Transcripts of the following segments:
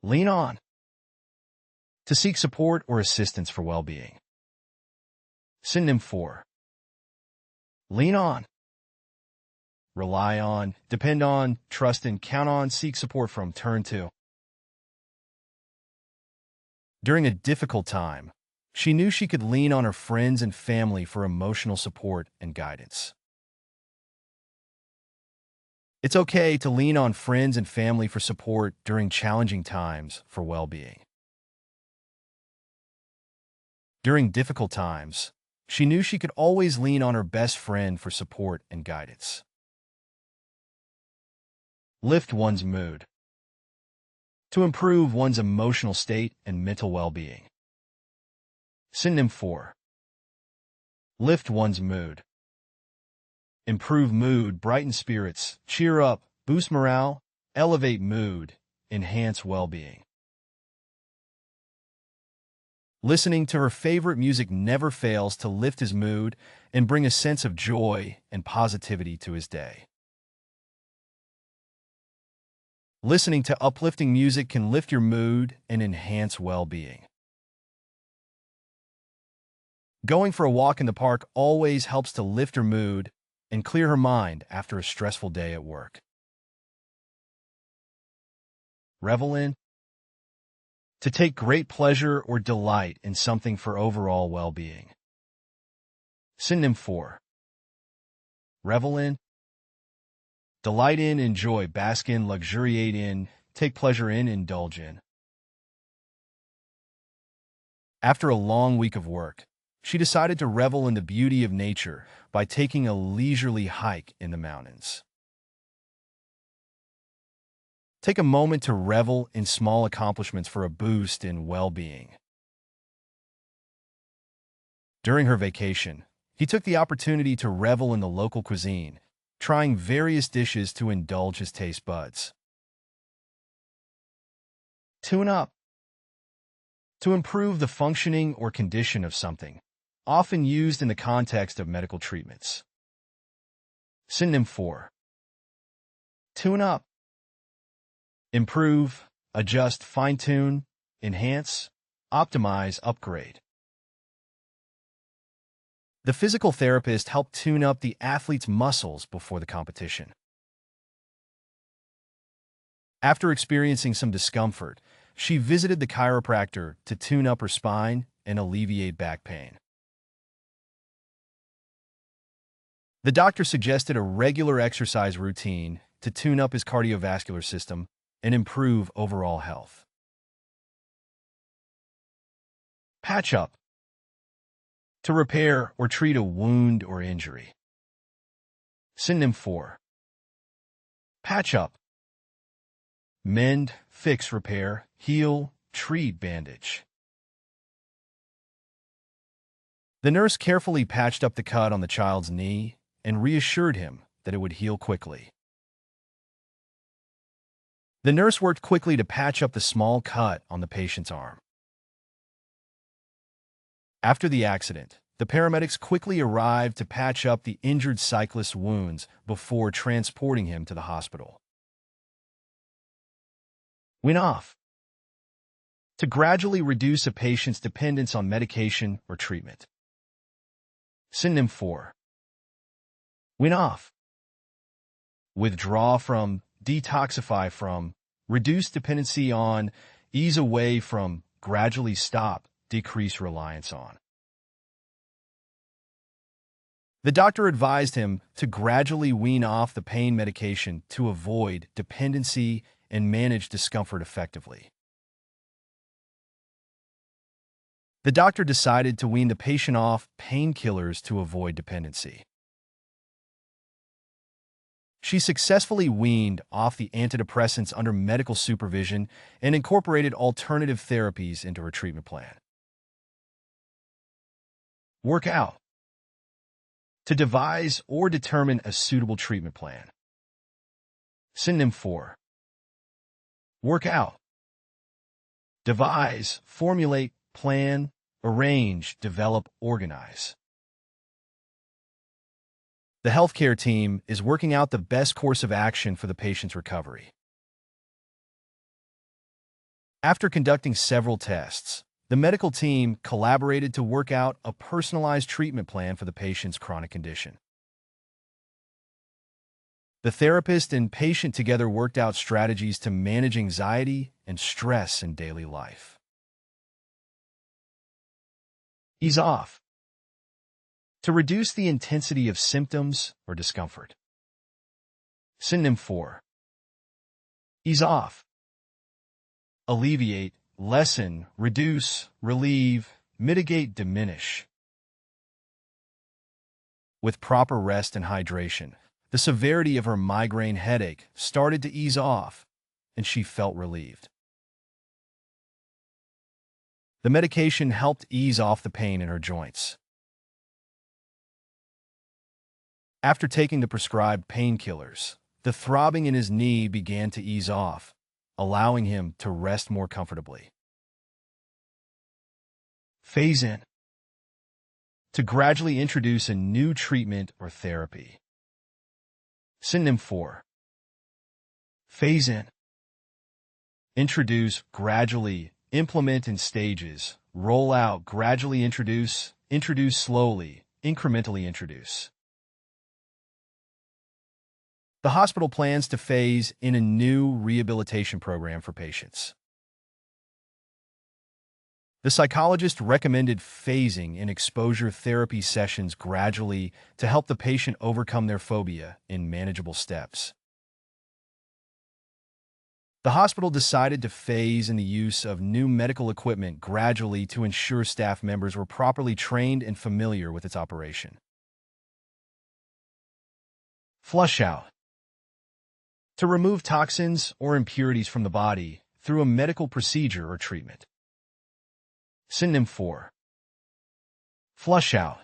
Lean on. To seek support or assistance for well-being. Synonym for lean on. Rely on, depend on, trust in, count on, seek support from, turn to. During a difficult time, she knew she could lean on her friends and family for emotional support and guidance. It's okay to lean on friends and family for support during challenging times for well-being. During difficult times, she knew she could always lean on her best friend for support and guidance. Lift one's mood. To improve one's emotional state and mental well-being. Synonym for lift one's mood. Improve mood, brighten spirits, cheer up, boost morale, elevate mood, enhance well-being. Listening to her favorite music never fails to lift his mood and bring a sense of joy and positivity to his day. Listening to uplifting music can lift your mood and enhance well-being. Going for a walk in the park always helps to lift her mood and clear her mind after a stressful day at work. Revel in. To take great pleasure or delight in something for overall well-being. Synonym for revel in. Delight in, enjoy, bask in, luxuriate in, take pleasure in, indulge in. After a long week of work, she decided to revel in the beauty of nature by taking a leisurely hike in the mountains. Take a moment to revel in small accomplishments for a boost in well-being. During her vacation, he took the opportunity to revel in the local cuisine, trying various dishes to indulge his taste buds. Tune up. To improve the functioning or condition of something, often used in the context of medical treatments. Synonym for tune up. Improve, adjust, fine-tune, enhance, optimize, upgrade. The physical therapist helped tune up the athlete's muscles before the competition. After experiencing some discomfort, she visited the chiropractor to tune up her spine and alleviate back pain. The doctor suggested a regular exercise routine to tune up his cardiovascular system and improve overall health. Patch up. To repair or treat a wound or injury. Synonym for patch up. Mend, fix, repair, heal, treat, bandage. The nurse carefully patched up the cut on the child's knee and reassured him that it would heal quickly. The nurse worked quickly to patch up the small cut on the patient's arm. After the accident, the paramedics quickly arrived to patch up the injured cyclist's wounds before transporting him to the hospital. Wean off. To gradually reduce a patient's dependence on medication or treatment. Synonym for wean off. Withdraw from, detoxify from, reduce dependency on, ease away from, gradually stop, decrease reliance on. The doctor advised him to gradually wean off the pain medication to avoid dependency and manage discomfort effectively. The doctor decided to wean the patient off painkillers to avoid dependency. She successfully weaned off the antidepressants under medical supervision and incorporated alternative therapies into her treatment plan. Work out. To devise or determine a suitable treatment plan. Synonym for work out. Devise, formulate, plan, arrange, develop, organize. The healthcare team is working out the best course of action for the patient's recovery. After conducting several tests, the medical team collaborated to work out a personalized treatment plan for the patient's chronic condition. The therapist and patient together worked out strategies to manage anxiety and stress in daily life. Ease off. To reduce the intensity of symptoms or discomfort. Synonym for ease off. Alleviate, lessen, reduce, relieve, mitigate, diminish. With proper rest and hydration, the severity of her migraine headache started to ease off, and she felt relieved. The medication helped ease off the pain in her joints. After taking the prescribed painkillers, the throbbing in his knee began to ease off, allowing him to rest more comfortably. Phase in. To gradually introduce a new treatment or therapy. Synonym for phase in. Introduce gradually, implement in stages, roll out, gradually introduce slowly, incrementally introduce. The hospital plans to phase in a new rehabilitation program for patients. The psychologist recommended phasing in exposure therapy sessions gradually to help the patient overcome their phobia in manageable steps. The hospital decided to phase in the use of new medical equipment gradually to ensure staff members were properly trained and familiar with its operation. Flush out. To remove toxins or impurities from the body through a medical procedure or treatment. Synonym for flush out.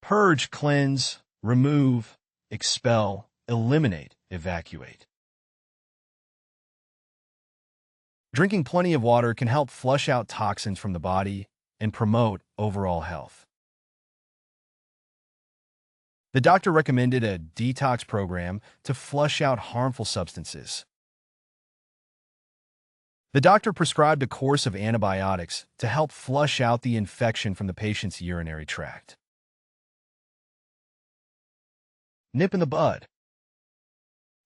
Purge, cleanse, remove, expel, eliminate, evacuate. Drinking plenty of water can help flush out toxins from the body and promote overall health. The doctor recommended a detox program to flush out harmful substances. The doctor prescribed a course of antibiotics to help flush out the infection from the patient's urinary tract. Nip in the bud.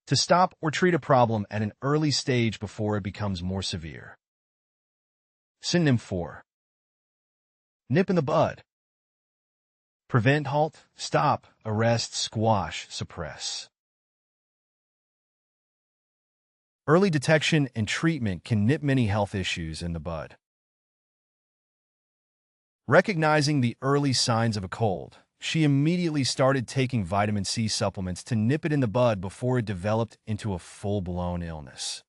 To stop or treat a problem at an early stage before it becomes more severe. Synonym for nip in the bud. Prevent, halt, stop, arrest, squash, suppress. Early detection and treatment can nip many health issues in the bud. Recognizing the early signs of a cold, she immediately started taking vitamin C supplements to nip it in the bud before it developed into a full-blown illness.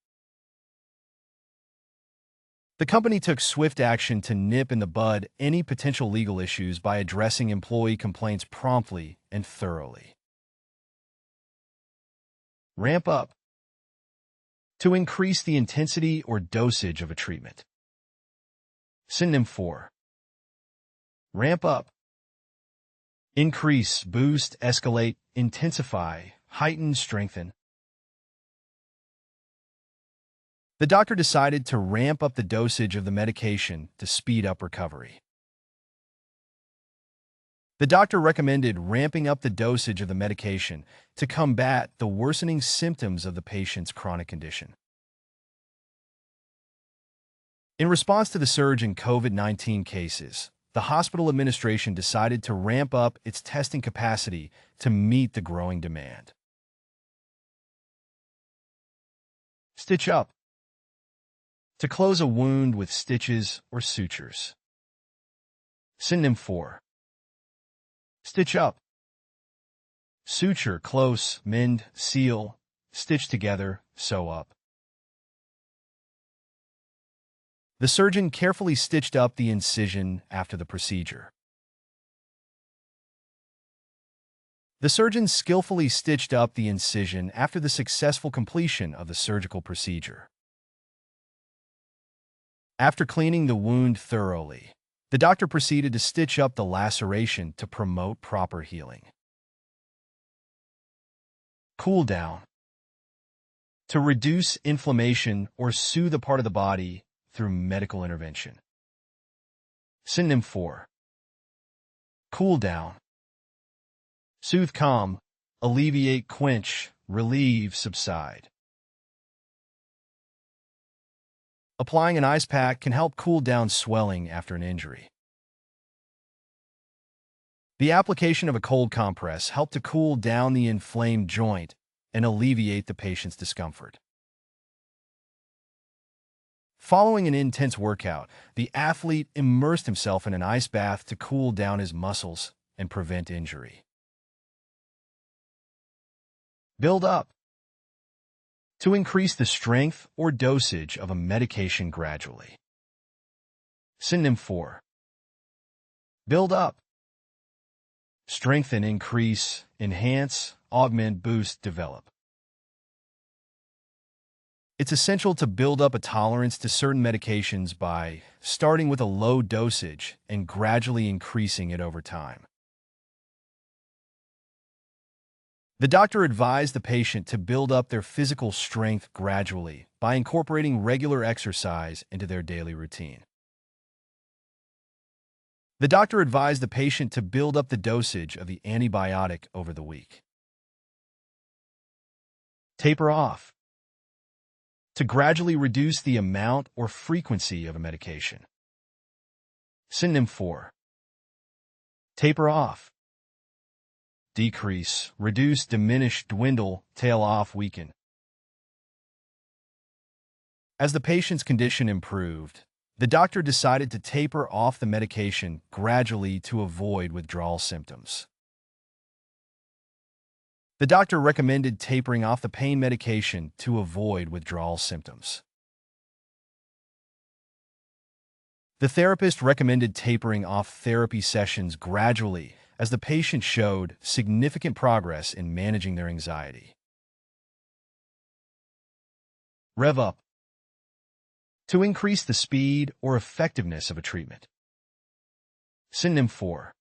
The company took swift action to nip in the bud any potential legal issues by addressing employee complaints promptly and thoroughly. Ramp up. To increase the intensity or dosage of a treatment. Synonym for ramp up. Increase, boost, escalate, intensify, heighten, strengthen. The doctor decided to ramp up the dosage of the medication to speed up recovery. The doctor recommended ramping up the dosage of the medication to combat the worsening symptoms of the patient's chronic condition. In response to the surge in COVID-19 cases, the hospital administration decided to ramp up its testing capacity to meet the growing demand. Stitch up. To close a wound with stitches or sutures. Synonym for stitch up. Suture, close, mend, seal, stitch together, sew up. The surgeon carefully stitched up the incision after the procedure. The surgeon skillfully stitched up the incision after the successful completion of the surgical procedure. After cleaning the wound thoroughly, the doctor proceeded to stitch up the laceration to promote proper healing. Cool down. To reduce inflammation or soothe a part of the body through medical intervention. Synonym 4. Cool down. Soothe, calm, alleviate, quench, relieve, subside. Applying an ice pack can help cool down swelling after an injury. The application of a cold compress helped to cool down the inflamed joint and alleviate the patient's discomfort. Following an intense workout, the athlete immersed himself in an ice bath to cool down his muscles and prevent injury. Build up. To increase the strength or dosage of a medication gradually. Synonym 4. Build up. Strengthen, increase, enhance, augment, boost, develop. It's essential to build up a tolerance to certain medications by starting with a low dosage and gradually increasing it over time. The doctor advised the patient to build up their physical strength gradually by incorporating regular exercise into their daily routine. The doctor advised the patient to build up the dosage of the antibiotic over the week. Taper off. To gradually reduce the amount or frequency of a medication. Synonym 4. Taper off. Decrease, reduce, diminish, dwindle, tail off, weaken. As the patient's condition improved, the doctor decided to taper off the medication gradually to avoid withdrawal symptoms. The doctor recommended tapering off the pain medication to avoid withdrawal symptoms. The therapist recommended tapering off therapy sessions gradually as the patient showed significant progress in managing their anxiety. Rev up. To increase the speed or effectiveness of a treatment. Synonym 4.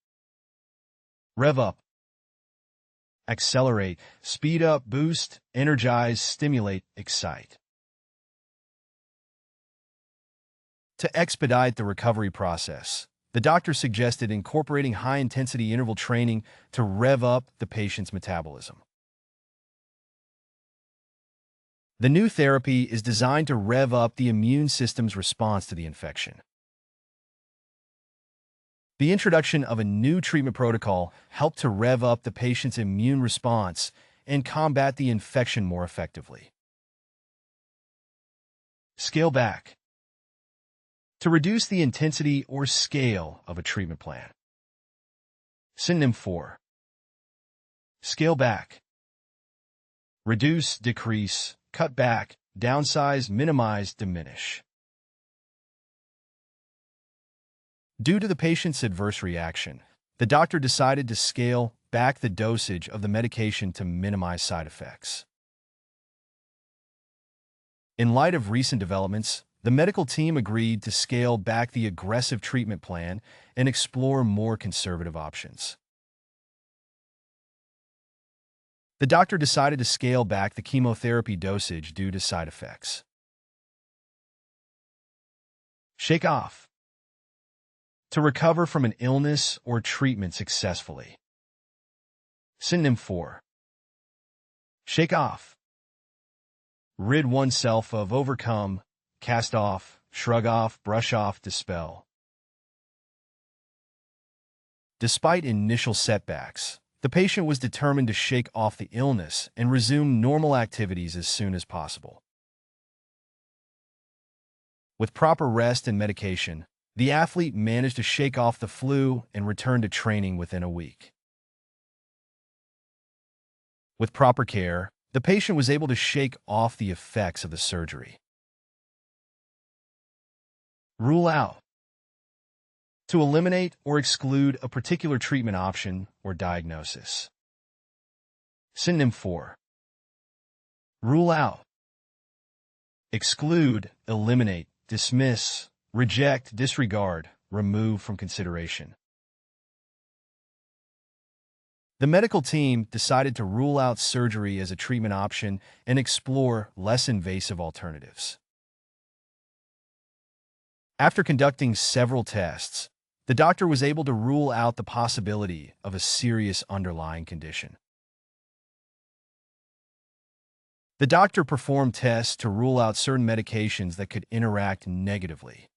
Rev up. Accelerate, speed up, boost, energize, stimulate, excite. To expedite the recovery process, the doctor suggested incorporating high-intensity interval training to rev up the patient's metabolism. The new therapy is designed to rev up the immune system's response to the infection. The introduction of a new treatment protocol helped to rev up the patient's immune response and combat the infection more effectively. Scale back. To reduce the intensity or scale of a treatment plan. Synonym 4. Scale back. Reduce, decrease, cut back, downsize, minimize, diminish. Due to the patient's adverse reaction, the doctor decided to scale back the dosage of the medication to minimize side effects. In light of recent developments, the medical team agreed to scale back the aggressive treatment plan and explore more conservative options. The doctor decided to scale back the chemotherapy dosage due to side effects. Shake off. To recover from an illness or treatment successfully. Synonym 4. Shake off. Rid oneself of, overcome, cast off, shrug off, brush off, dispel. Despite initial setbacks, the patient was determined to shake off the illness and resume normal activities as soon as possible. With proper rest and medication, the athlete managed to shake off the flu and return to training within a week. With proper care, the patient was able to shake off the effects of the surgery. Rule out. To eliminate or exclude a particular treatment option or diagnosis. Synonym 4. Rule out. Exclude, eliminate, dismiss, reject, disregard, remove from consideration. The medical team decided to rule out surgery as a treatment option and explore less invasive alternatives. After conducting several tests, the doctor was able to rule out the possibility of a serious underlying condition. The doctor performed tests to rule out certain medications that could interact negatively.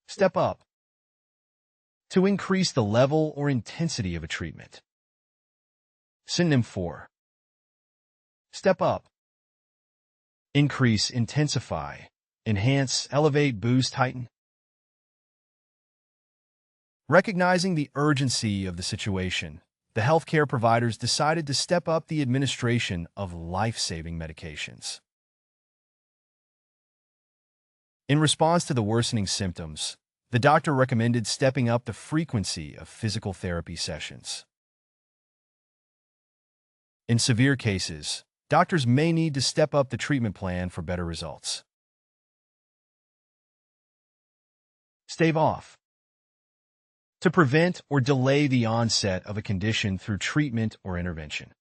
Step up. To increase the level or intensity of a treatment. Synonym for. Step up. Increase, intensify, enhance, elevate, boost, heighten. Recognizing the urgency of the situation, the healthcare providers decided to step up the administration of life-saving medications. In response to the worsening symptoms, the doctor recommended stepping up the frequency of physical therapy sessions. In severe cases, doctors may need to step up the treatment plan for better results. Stave off. To prevent or delay the onset of a condition through treatment or intervention.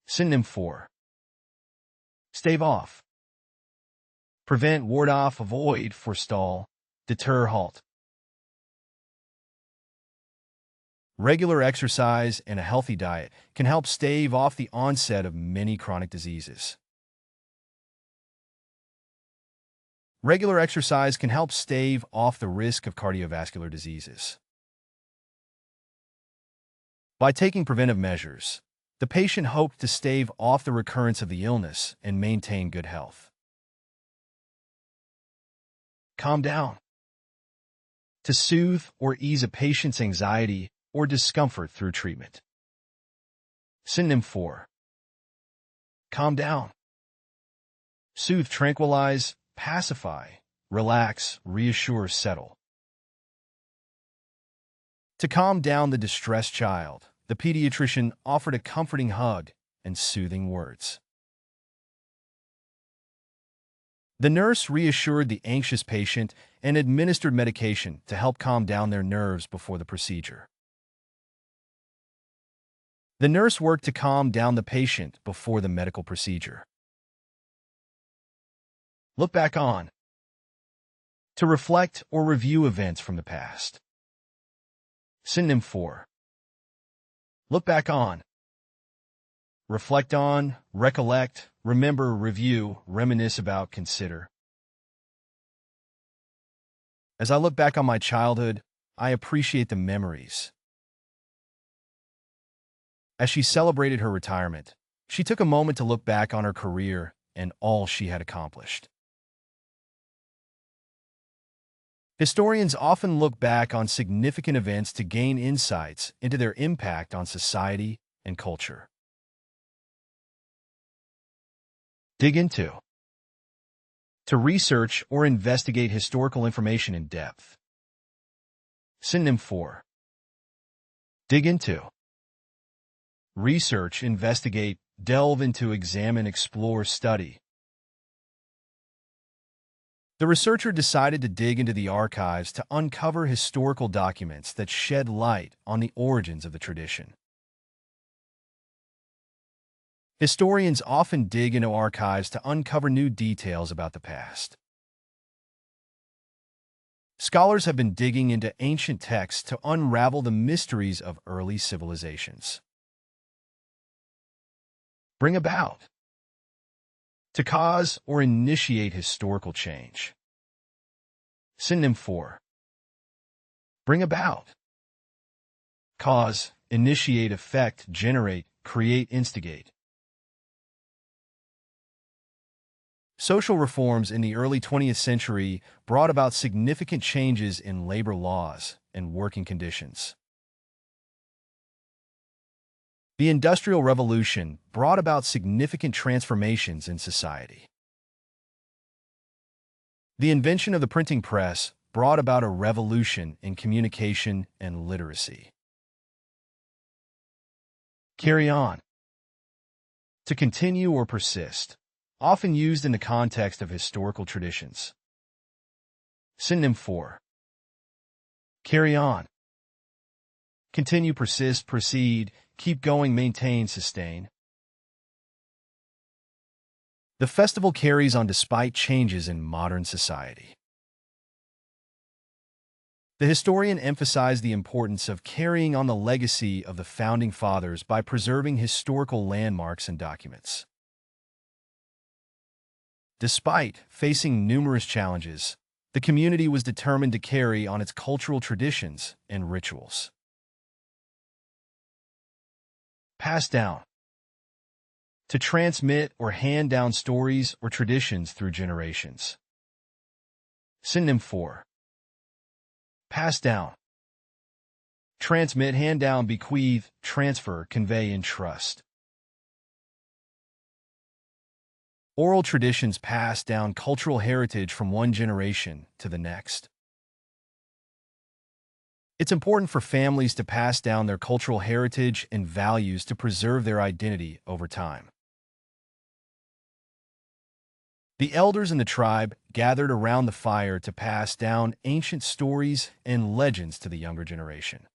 Synonym for. Stave off. Prevent, ward off, avoid, forestall, deter, halt. Regular exercise and a healthy diet can help stave off the onset of many chronic diseases. Regular exercise can help stave off the risk of cardiovascular diseases. By taking preventive measures, the patient hoped to stave off the recurrence of the illness and maintain good health. Calm down. To soothe or ease a patient's anxiety or discomfort through treatment. Synonym for. Calm down. Soothe, tranquilize, pacify, relax, reassure, settle. To calm down the distressed child, the pediatrician offered a comforting hug and soothing words. The nurse reassured the anxious patient and administered medication to help calm down their nerves before the procedure. The nurse worked to calm down the patient before the medical procedure. Look back on. To reflect or review events from the past. Synonym for. Look back on. Reflect on, recollect, remember, review, reminisce about, consider. As I look back on my childhood, I appreciate the memories. As she celebrated her retirement, she took a moment to look back on her career and all she had accomplished. Historians often look back on significant events to gain insights into their impact on society and culture. Dig into. To research or investigate historical information in depth. Synonym for. Dig into. Research, investigate, delve into, examine, explore, study. The researcher decided to dig into the archives to uncover historical documents that shed light on the origins of the tradition. Historians often dig into archives to uncover new details about the past. Scholars have been digging into ancient texts to unravel the mysteries of early civilizations. Bring about. To cause or initiate historical change. Synonym for. Bring about. Cause, initiate, effect, generate, create, instigate. Social reforms in the early 20th century brought about significant changes in labor laws and working conditions. The Industrial Revolution brought about significant transformations in society. The invention of the printing press brought about a revolution in communication and literacy. Carry on. To continue or persist, often used in the context of historical traditions. Synonym for. Carry on. continue, persist, proceed, keep going, maintain, sustain. The festival carries on despite changes in modern society. The historian emphasized the importance of carrying on the legacy of the Founding Fathers by preserving historical landmarks and documents. Despite facing numerous challenges, the community was determined to carry on its cultural traditions and rituals. Pass down. To transmit or hand down stories or traditions through generations. Synonym for pass down. Transmit, hand down, bequeath, transfer, convey, entrust. Oral traditions pass down cultural heritage from one generation to the next. It's important for families to pass down their cultural heritage and values to preserve their identity over time. The elders in the tribe gathered around the fire to pass down ancient stories and legends to the younger generation.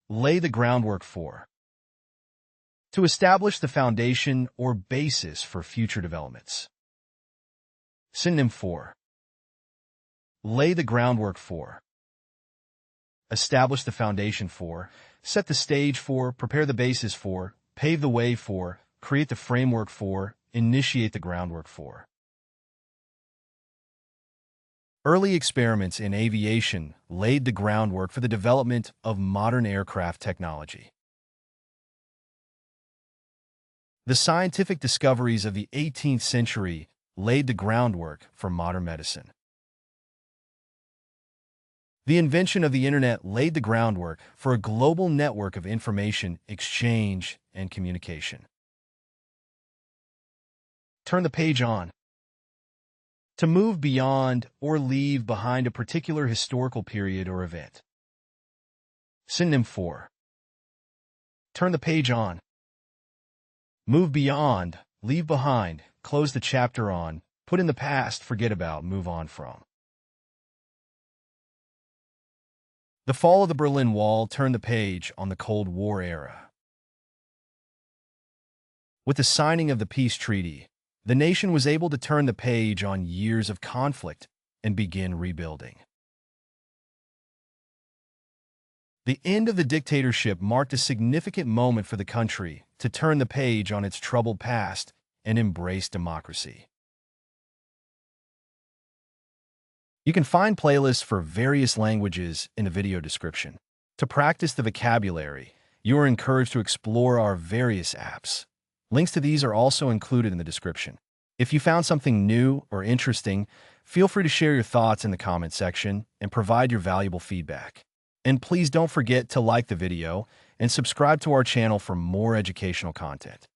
Lay the groundwork for. To establish the foundation or basis for future developments. Synonym for lay the groundwork for. Establish the foundation for, set the stage for, prepare the basis for, pave the way for, create the framework for, initiate the groundwork for. Early experiments in aviation laid the groundwork for the development of modern aircraft technology. The scientific discoveries of the 18th century laid the groundwork for modern medicine. The invention of the Internet laid the groundwork for a global network of information exchange and communication. Turn the page on. To move beyond or leave behind a particular historical period or event. Synonym for turn the page on. Move beyond, leave behind, close the chapter on, put in the past, forget about, move on from. The fall of the Berlin Wall turned the page on the Cold War era. With the signing of the peace treaty, the nation was able to turn the page on years of conflict and begin rebuilding. The end of the dictatorship marked a significant moment for the country to turn the page on its troubled past and embrace democracy. You can find playlists for various languages in the video description. To practice the vocabulary, you are encouraged to explore our various apps. Links to these are also included in the description. If you found something new or interesting, feel free to share your thoughts in the comment section and provide your valuable feedback. And please don't forget to like the video and subscribe to our channel for more educational content.